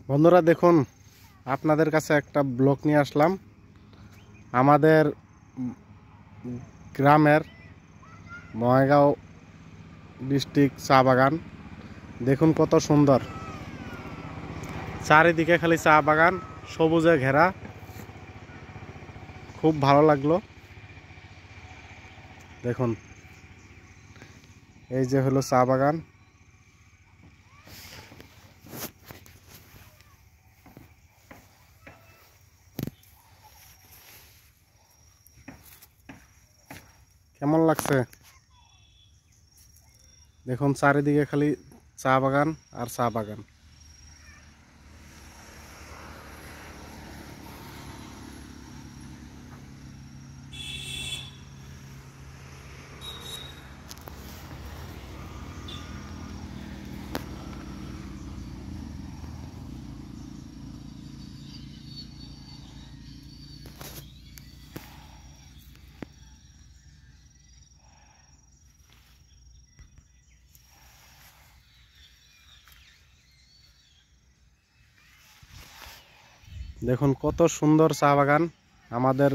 বন্ধুরা দেখুন, আপনাদের কাছে একটা ব্লগ নিয়ে আসলাম। আমাদের গ্রামের বঙাইগাঁও ডিস্ট্রিক্ট চা বাগান দেখুন কত সুন্দর। চারিদিকে খালি চা বাগান, সবুজে ঘেরা, খুব ভালো লাগলো। দেখুন এই যে হলো চা বাগান। কেমন লাগছে দেখুন, চারিদিকে খালি চা বাগান আর চা বাগান। দেখুন কত সুন্দর চা বাগান আমাদের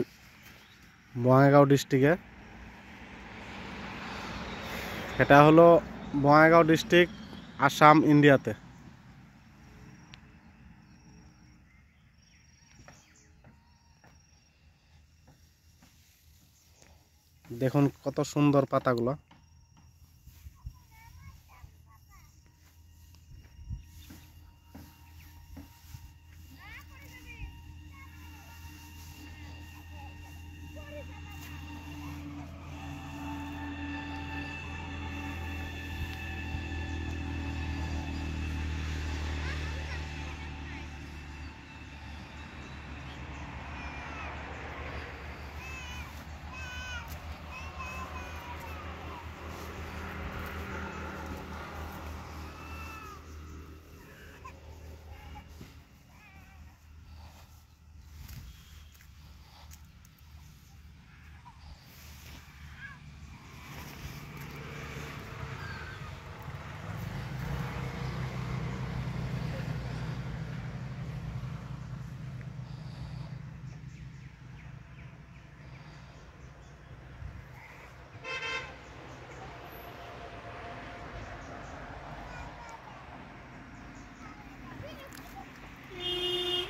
বঙাইগাঁও ডিস্ট্রিক্টে। এটা হলো বঙাইগাঁও ডিস্ট্রিক্ট, আসাম, ইন্ডিয়াতে। দেখুন কত সুন্দর পাতাগুলো।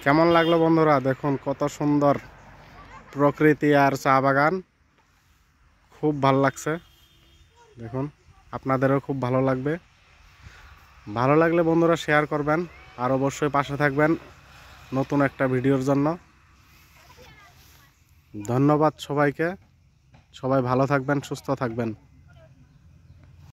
কেমন লাগলো বন্ধুরা? দেখুন কত সুন্দর প্রকৃতি আর চা বাগান, খুব ভালো লাগছে। দেখুন আপনাদেরও খুব ভালো লাগবে। ভালো লাগলে বন্ধুরা শেয়ার করবেন, আর অবশ্যই পাশে থাকবেন নতুন একটা ভিডিওর জন্য। ধন্যবাদ সবাইকে। সবাই ভালো থাকবেন, সুস্থ থাকবেন।